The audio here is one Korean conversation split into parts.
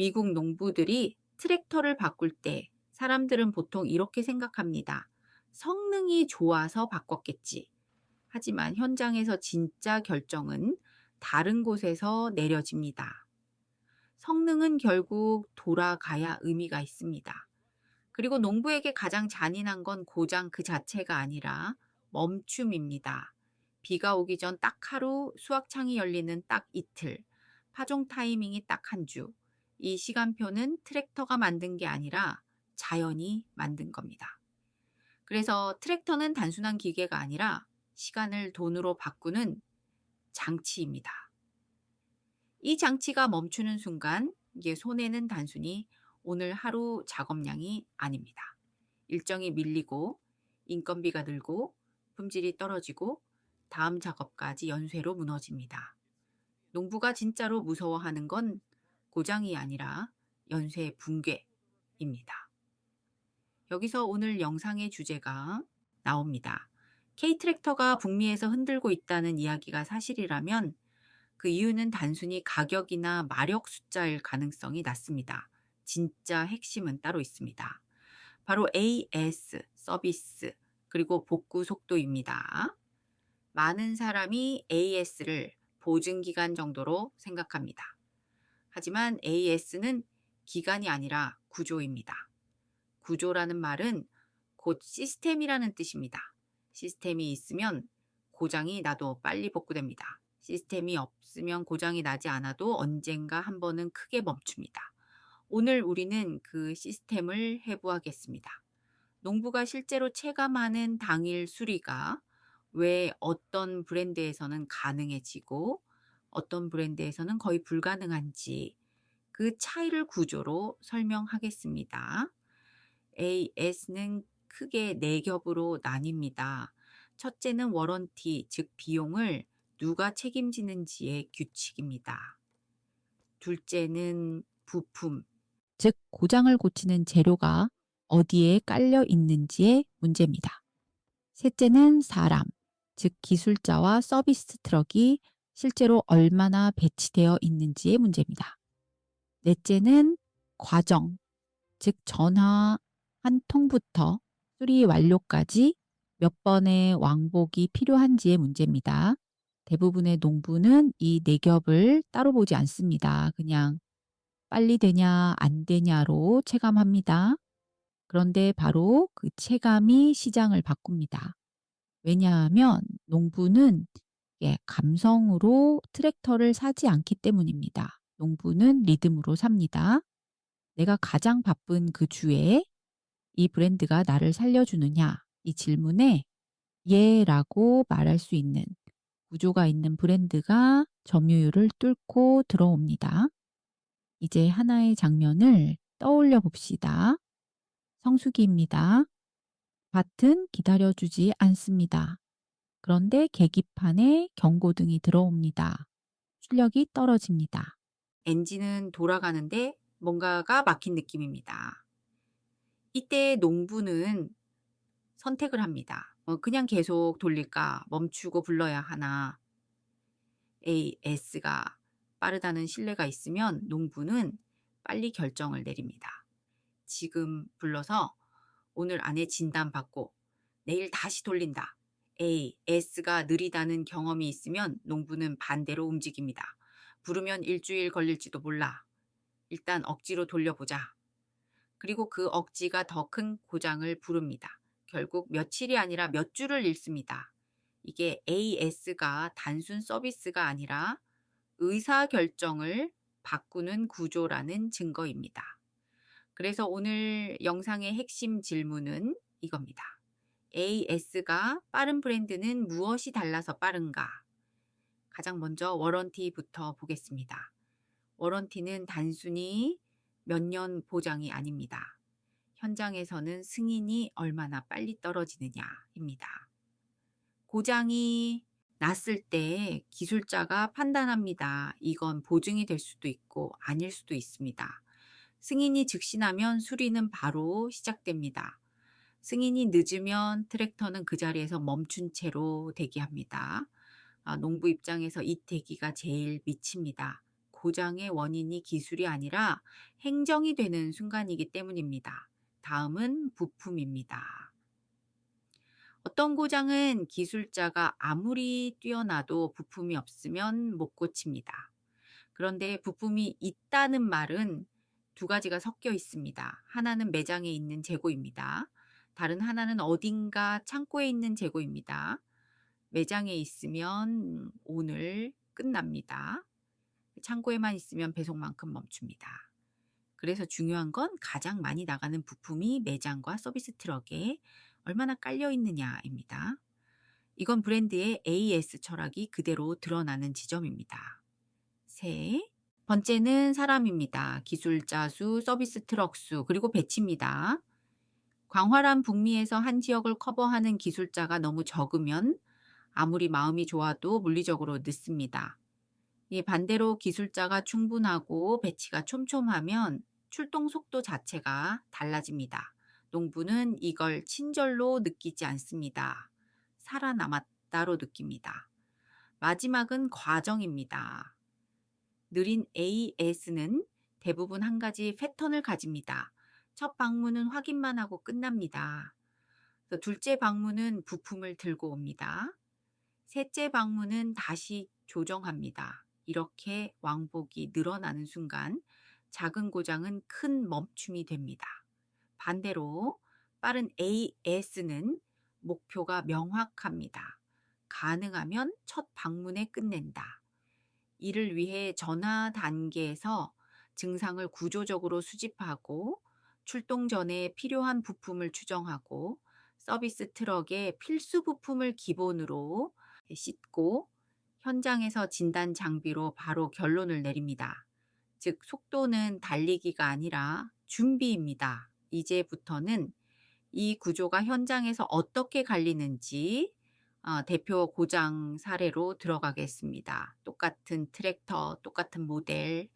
미국 농부들이 트랙터를 바꿀 때 사람들은 보통 이렇게 생각합니다. 성능이 좋아서 바꿨겠지. 하지만 현장에서 진짜 결정은 다른 곳에서 내려집니다. 성능은 결국 돌아가야 의미가 있습니다. 그리고 농부에게 가장 잔인한 건 고장 그 자체가 아니라 멈춤입니다. 비가 오기 전 딱 하루, 수확창이 열리는 딱 이틀, 파종 타이밍이 딱 한 주. 이 시간표는 트랙터가 만든 게 아니라 자연이 만든 겁니다. 그래서 트랙터는 단순한 기계가 아니라 시간을 돈으로 바꾸는 장치입니다. 이 장치가 멈추는 순간 이게 손해는 단순히 오늘 하루 작업량이 아닙니다. 일정이 밀리고 인건비가 늘고 품질이 떨어지고 다음 작업까지 연쇄로 무너집니다. 농부가 진짜로 무서워하는 건 고장이 아니라 연쇄 붕괴입니다. 여기서 오늘 영상의 주제가 나옵니다. K 트랙터가 북미에서 흔들고 있다는 이야기가 사실이라면 그 이유는 단순히 가격이나 마력 숫자일 가능성이 낮습니다. 진짜 핵심은 따로 있습니다. 바로 AS, 서비스, 그리고 복구 속도입니다. 많은 사람이 AS를 보증기간 정도로 생각합니다. 하지만 AS는 기간이 아니라 구조입니다. 구조라는 말은 곧 시스템이라는 뜻입니다. 시스템이 있으면 고장이 나도 빨리 복구됩니다. 시스템이 없으면 고장이 나지 않아도 언젠가 한 번은 크게 멈춥니다. 오늘 우리는 그 시스템을 해부하겠습니다. 농부가 실제로 체감하는 당일 수리가 왜 어떤 브랜드에서는 가능해지고 어떤 브랜드에서는 거의 불가능한지 그 차이를 구조로 설명하겠습니다. AS는 크게 네 겹으로 나뉩니다. 첫째는 워런티, 즉 비용을 누가 책임지는지의 규칙입니다. 둘째는 부품, 즉 고장을 고치는 재료가 어디에 깔려 있는지의 문제입니다. 셋째는 사람, 즉 기술자와 서비스 트럭이 실제로 얼마나 배치되어 있는지의 문제입니다. 넷째는 과정, 즉 전화 한 통부터 수리 완료까지 몇 번의 왕복이 필요한지의 문제입니다. 대부분의 농부는 이 네 겹을 따로 보지 않습니다. 그냥 빨리 되냐 안 되냐로 체감합니다. 그런데 바로 그 체감이 시장을 바꿉니다. 왜냐하면 농부는 감성으로 트랙터를 사지 않기 때문입니다. 농부는 리듬으로 삽니다. 내가 가장 바쁜 그 주에 이 브랜드가 나를 살려주느냐? 이 질문에 예라고 말할 수 있는 구조가 있는 브랜드가 점유율을 뚫고 들어옵니다. 이제 하나의 장면을 떠올려 봅시다. 성수기입니다. 밭은 기다려주지 않습니다. 그런데 계기판에 경고등이 들어옵니다. 출력이 떨어집니다. 엔진은 돌아가는데 뭔가가 막힌 느낌입니다. 이때 농부는 선택을 합니다. 그냥 계속 돌릴까? 멈추고 불러야 하나? AS가 빠르다는 신뢰가 있으면 농부는 빨리 결정을 내립니다. 지금 불러서 오늘 안에 진단받고 내일 다시 돌린다. AS가 느리다는 경험이 있으면 농부는 반대로 움직입니다. 부르면 일주일 걸릴지도 몰라. 일단 억지로 돌려보자. 그리고 그 억지가 더 큰 고장을 부릅니다. 결국 며칠이 아니라 몇 주를 잃습니다. 이게 AS가 단순 서비스가 아니라 의사결정을 바꾸는 구조라는 증거입니다. 그래서 오늘 영상의 핵심 질문은 이겁니다. AS가 빠른 브랜드는 무엇이 달라서 빠른가? 가장 먼저 워런티부터 보겠습니다. 워런티는 단순히 몇 년 보장이 아닙니다. 현장에서는 승인이 얼마나 빨리 떨어지느냐입니다. 고장이 났을 때 기술자가 판단합니다. 이건 보증이 될 수도 있고 아닐 수도 있습니다. 승인이 즉시 나면 수리는 바로 시작됩니다. 승인이 늦으면 트랙터는 그 자리에서 멈춘 채로 대기합니다. 농부 입장에서 이 대기가 제일 미칩니다. 고장의 원인이 기술이 아니라 행정이 되는 순간이기 때문입니다. 다음은 부품입니다. 어떤 고장은 기술자가 아무리 뛰어나도 부품이 없으면 못 고칩니다. 그런데 부품이 있다는 말은 두 가지가 섞여 있습니다. 하나는 매장에 있는 재고입니다. 다른 하나는 어딘가 창고에 있는 재고입니다. 매장에 있으면 오늘 끝납니다. 창고에만 있으면 배송만큼 멈춥니다. 그래서 중요한 건 가장 많이 나가는 부품이 매장과 서비스 트럭에 얼마나 깔려 있느냐입니다. 이건 브랜드의 AS 철학이 그대로 드러나는 지점입니다. 세 번째는 사람입니다. 기술자 수, 서비스 트럭 수, 그리고 배치입니다. 광활한 북미에서 한 지역을 커버하는 기술자가 너무 적으면 아무리 마음이 좋아도 물리적으로 늦습니다. 반대로 기술자가 충분하고 배치가 촘촘하면 출동 속도 자체가 달라집니다. 농부는 이걸 친절로 느끼지 않습니다. 살아남았다로 느낍니다. 마지막은 과정입니다. 느린 AS는 대부분 한 가지 패턴을 가집니다. 첫 방문은 확인만 하고 끝납니다. 둘째 방문은 부품을 들고 옵니다. 셋째 방문은 다시 조정합니다. 이렇게 왕복이 늘어나는 순간 작은 고장은 큰 멈춤이 됩니다. 반대로 빠른 AS는 목표가 명확합니다. 가능하면 첫 방문에 끝낸다. 이를 위해 전화 단계에서 증상을 구조적으로 수집하고 출동 전에 필요한 부품을 추정하고 서비스 트럭의 필수 부품을 기본으로 싣고 현장에서 진단 장비로 바로 결론을 내립니다. 즉 속도는 달리기가 아니라 준비입니다. 이제부터는 이 구조가 현장에서 어떻게 갈리는지 대표 고장 사례로 들어가겠습니다. 똑같은 트랙터, 똑같은 모델,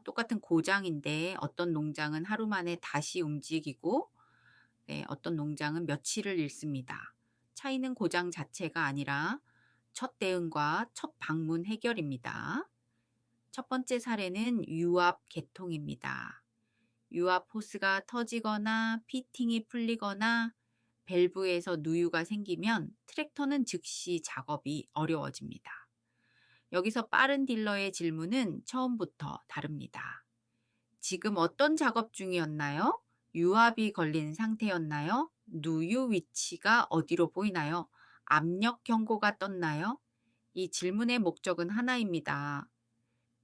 똑같은 고장인데 어떤 농장은 하루 만에 다시 움직이고 어떤 농장은 며칠을 잃습니다. 차이는 고장 자체가 아니라 첫 대응과 첫 방문 해결입니다. 첫 번째 사례는 유압 개통입니다. 유압 호스가 터지거나 피팅이 풀리거나 밸브에서 누유가 생기면 트랙터는 즉시 작업이 어려워집니다. 여기서 빠른 딜러의 질문은 처음부터 다릅니다. 지금 어떤 작업 중이었나요? 유압이 걸린 상태였나요? 누유 위치가 어디로 보이나요? 압력 경고가 떴나요? 이 질문의 목적은 하나입니다.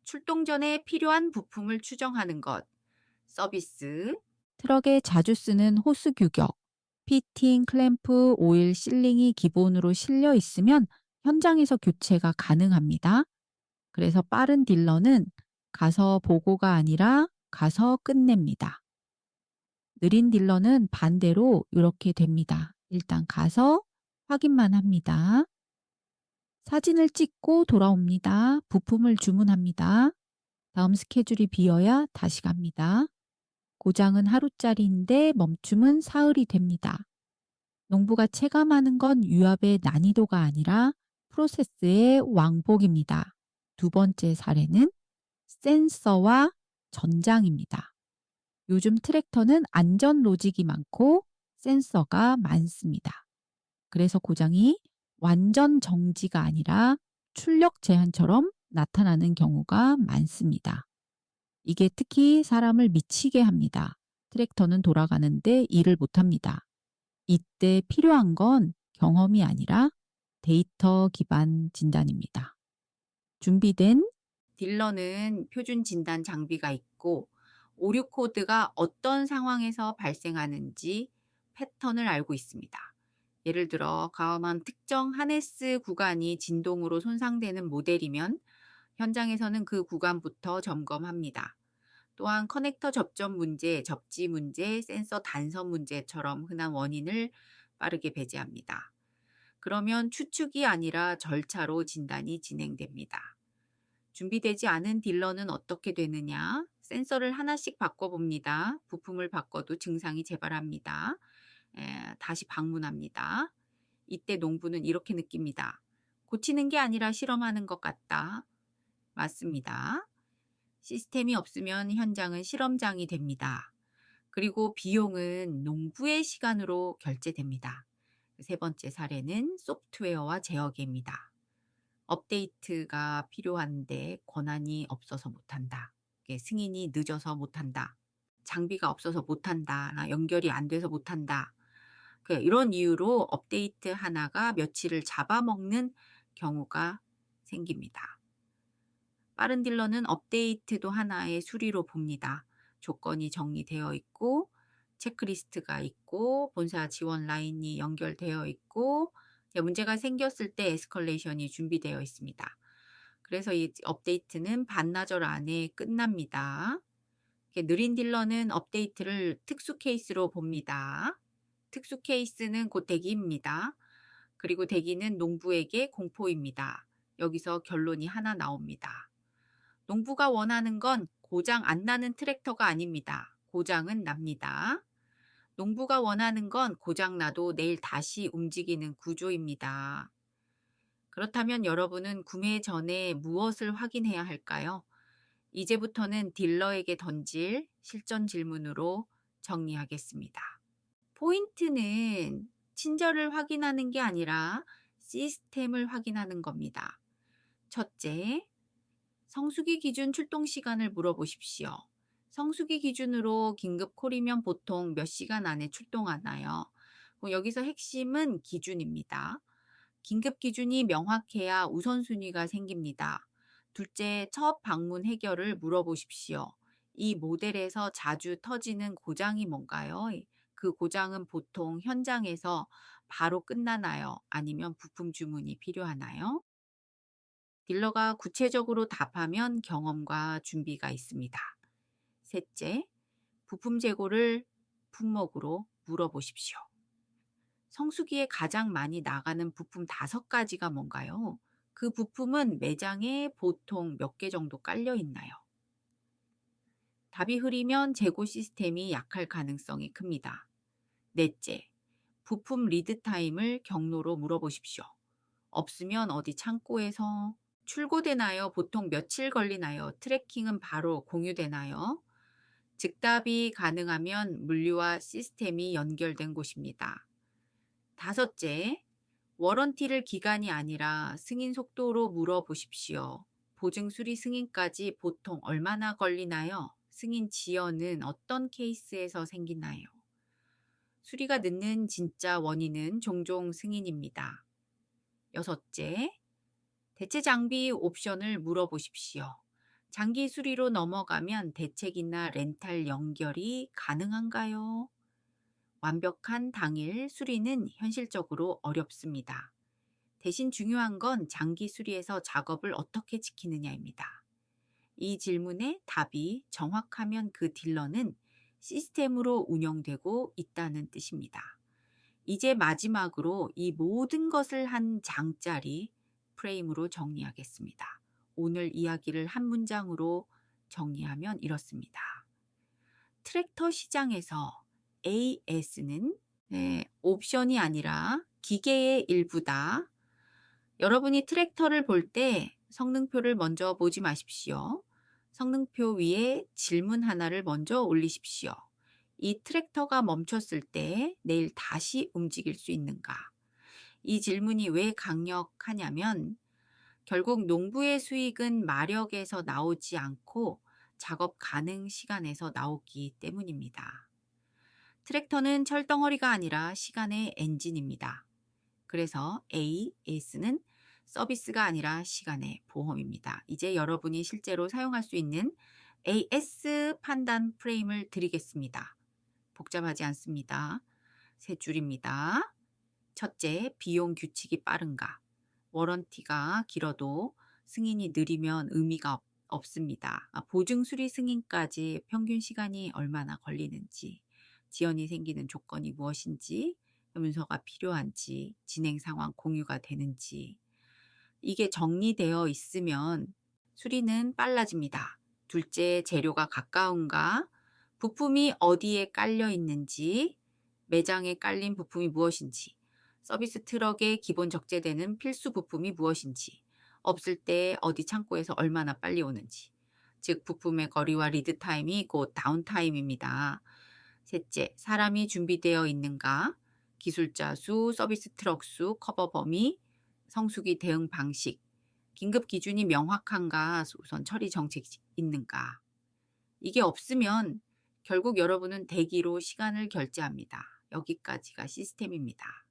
출동 전에 필요한 부품을 추정하는 것, 서비스, 트럭에 자주 쓰는 호스 규격, 피팅, 클램프, 오일, 실링이 기본으로 실려 있으면 현장에서 교체가 가능합니다. 그래서 빠른 딜러는 가서 보고가 아니라 가서 끝냅니다. 느린 딜러는 반대로 이렇게 됩니다. 일단 가서 확인만 합니다. 사진을 찍고 돌아옵니다. 부품을 주문합니다. 다음 스케줄이 비어야 다시 갑니다. 고장은 하루짜리인데 멈춤은 사흘이 됩니다. 농부가 체감하는 건 유압의 난이도가 아니라 프로세스의 왕복입니다. 두 번째 사례는 센서와 전장입니다. 요즘 트랙터는 안전 로직이 많고 센서가 많습니다. 그래서 고장이 완전 정지가 아니라 출력 제한처럼 나타나는 경우가 많습니다. 이게 특히 사람을 미치게 합니다. 트랙터는 돌아가는데 일을 못합니다. 이때 필요한 건 경험이 아니라 데이터 기반 진단입니다. 준비된 딜러는 표준 진단 장비가 있고 오류 코드가 어떤 상황에서 발생하는지 패턴을 알고 있습니다. 예를 들어 가험한 특정 하네스 구간이 진동으로 손상되는 모델이면 현장에서는 그 구간부터 점검합니다. 또한 커넥터 접점 문제, 접지 문제, 센서 단선 문제처럼 흔한 원인을 빠르게 배제합니다. 그러면 추측이 아니라 절차로 진단이 진행됩니다. 준비되지 않은 딜러는 어떻게 되느냐? 센서를 하나씩 바꿔봅니다. 부품을 바꿔도 증상이 재발합니다. 다시 방문합니다. 이때 농부는 이렇게 느낍니다. 고치는 게 아니라 실험하는 것 같다. 맞습니다. 시스템이 없으면 현장은 실험장이 됩니다. 그리고 비용은 농부의 시간으로 결제됩니다. 세 번째 사례는 소프트웨어와 제어계입니다. 업데이트가 필요한데 권한이 없어서 못한다. 승인이 늦어서 못한다. 장비가 없어서 못한다. 연결이 안 돼서 못한다. 이런 이유로 업데이트 하나가 며칠을 잡아먹는 경우가 생깁니다. 빠른 딜러는 업데이트도 하나의 수리로 봅니다. 조건이 정리되어 있고 체크리스트가 있고 본사 지원 라인이 연결되어 있고 문제가 생겼을 때 에스컬레이션이 준비되어 있습니다. 그래서 이 업데이트는 반나절 안에 끝납니다. 느린 딜러는 업데이트를 특수 케이스로 봅니다. 특수 케이스는 곧 대기입니다. 그리고 대기는 농부에게 공포입니다. 여기서 결론이 하나 나옵니다. 농부가 원하는 건 고장 안 나는 트랙터가 아닙니다. 고장은 납니다. 농부가 원하는 건 고장 나도 내일 다시 움직이는 구조입니다. 그렇다면 여러분은 구매 전에 무엇을 확인해야 할까요? 이제부터는 딜러에게 던질 실전 질문으로 정리하겠습니다. 포인트는 친절을 확인하는 게 아니라 시스템을 확인하는 겁니다. 첫째, 성수기 기준 출동 시간을 물어보십시오. 성수기 기준으로 긴급 콜이면 보통 몇 시간 안에 출동하나요? 여기서 핵심은 기준입니다. 긴급 기준이 명확해야 우선순위가 생깁니다. 둘째, 첫 방문 해결을 물어보십시오. 이 모델에서 자주 터지는 고장이 뭔가요? 그 고장은 보통 현장에서 바로 끝나나요? 아니면 부품 주문이 필요하나요? 딜러가 구체적으로 답하면 경험과 준비가 있습니다. 셋째, 부품 재고를 품목으로 물어보십시오. 성수기에 가장 많이 나가는 부품 5가지가 뭔가요? 그 부품은 매장에 보통 몇 개 정도 깔려 있나요? 답이 흐리면 재고 시스템이 약할 가능성이 큽니다. 넷째, 부품 리드 타임을 경로로 물어보십시오. 없으면 어디 창고에서 출고되나요? 보통 며칠 걸리나요? 트래킹은 바로 공유되나요? 즉답이 가능하면 물류와 시스템이 연결된 곳입니다. 다섯째, 워런티를 기간이 아니라 승인 속도로 물어보십시오. 보증 수리 승인까지 보통 얼마나 걸리나요? 승인 지연은 어떤 케이스에서 생기나요? 수리가 늦는 진짜 원인은 종종 승인입니다. 여섯째, 대체 장비 옵션을 물어보십시오. 장기 수리로 넘어가면 대책이나 렌탈 연결이 가능한가요? 완벽한 당일 수리는 현실적으로 어렵습니다. 대신 중요한 건 장기 수리에서 작업을 어떻게 지키느냐입니다. 이 질문에 답이 정확하면 그 딜러는 시스템으로 운영되고 있다는 뜻입니다. 이제 마지막으로 이 모든 것을 한 장짜리 프레임으로 정리하겠습니다. 오늘 이야기를 한 문장으로 정리하면 이렇습니다. 트랙터 시장에서 AS는 옵션이 아니라 기계의 일부다. 여러분이 트랙터를 볼 때 성능표를 먼저 보지 마십시오. 성능표 위에 질문 하나를 먼저 올리십시오. 이 트랙터가 멈췄을 때 내일 다시 움직일 수 있는가? 이 질문이 왜 강력하냐면 결국 농부의 수익은 마력에서 나오지 않고 작업 가능 시간에서 나오기 때문입니다. 트랙터는 철덩어리가 아니라 시간의 엔진입니다. 그래서 AS는 서비스가 아니라 시간의 보험입니다. 이제 여러분이 실제로 사용할 수 있는 AS 판단 프레임을 드리겠습니다. 복잡하지 않습니다. 세 줄입니다. 첫째, 비용 규칙이 빠른가? 워런티가 길어도 승인이 느리면 의미가 없습니다. 보증 수리 승인까지 평균 시간이 얼마나 걸리는지, 지연이 생기는 조건이 무엇인지, 문서가 필요한지, 진행 상황 공유가 되는지, 이게 정리되어 있으면 수리는 빨라집니다. 둘째, 재료가 가까운가? 부품이 어디에 깔려 있는지, 매장에 깔린 부품이 무엇인지, 서비스 트럭에 기본 적재되는 필수 부품이 무엇인지, 없을 때 어디 창고에서 얼마나 빨리 오는지, 즉 부품의 거리와 리드 타임이 곧 다운타임입니다. 셋째, 사람이 준비되어 있는가? 기술자 수, 서비스 트럭 수, 커버 범위, 성수기 대응 방식, 긴급 기준이 명확한가? 우선 처리 정책이 있는가? 이게 없으면 결국 여러분은 대기로 시간을 결제합니다. 여기까지가 시스템입니다.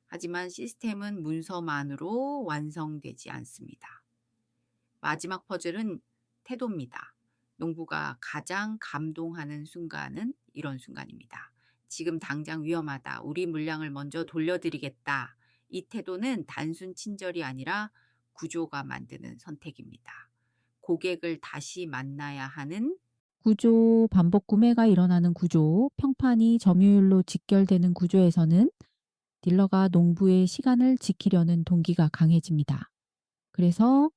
하지만 시스템은 문서만으로 완성되지 않습니다. 마지막 퍼즐은 태도입니다. 농부가 가장 감동하는 순간은 이런 순간입니다. 지금 당장 위험하다. 우리 물량을 먼저 돌려드리겠다. 이 태도는 단순 친절이 아니라 구조가 만드는 선택입니다. 고객을 다시 만나야 하는 구조, 반복 구매가 일어나는 구조, 평판이 점유율로 직결되는 구조에서는 딜러가 농부의 시간을 지키려는 동기가 강해집니다. 그래서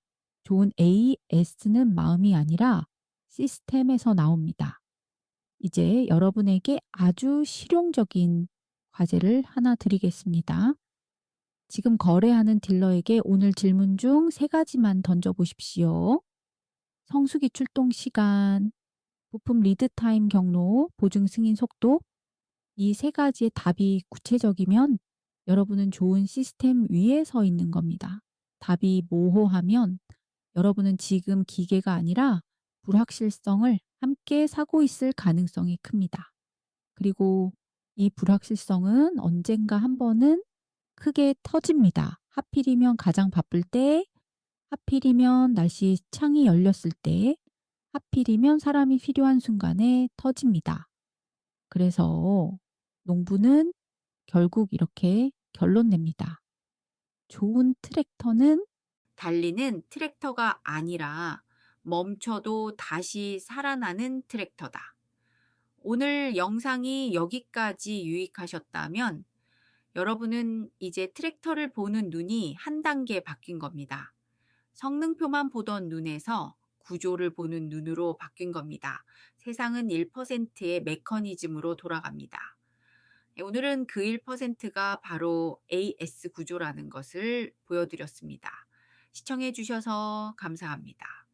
좋은 AS는 마음이 아니라 시스템에서 나옵니다. 이제 여러분에게 아주 실용적인 과제를 하나 드리겠습니다. 지금 거래하는 딜러에게 오늘 질문 중 3가지만 던져보십시오. 성수기 출동 시간, 부품 리드 타임 경로, 보증 승인 속도, 이 3가지의 답이 구체적이면 여러분은 좋은 시스템 위에 서 있는 겁니다. 답이 모호하면 여러분은 지금 기계가 아니라 불확실성을 함께 사고 있을 가능성이 큽니다. 그리고 이 불확실성은 언젠가 한 번은 크게 터집니다. 하필이면 가장 바쁠 때, 하필이면 날씨 창이 열렸을 때, 하필이면 사람이 필요한 순간에 터집니다. 그래서 농부는 결국 이렇게 결론 냅니다. 좋은 트랙터는 달리는 트랙터가 아니라 멈춰도 다시 살아나는 트랙터다. 오늘 영상이 여기까지 유익하셨다면 여러분은 이제 트랙터를 보는 눈이 한 단계 바뀐 겁니다. 성능표만 보던 눈에서 구조를 보는 눈으로 바뀐 겁니다. 세상은 1%의 메커니즘으로 돌아갑니다. 오늘은 그 1%가 바로 AS 구조라는 것을 보여드렸습니다. 시청해 주셔서 감사합니다.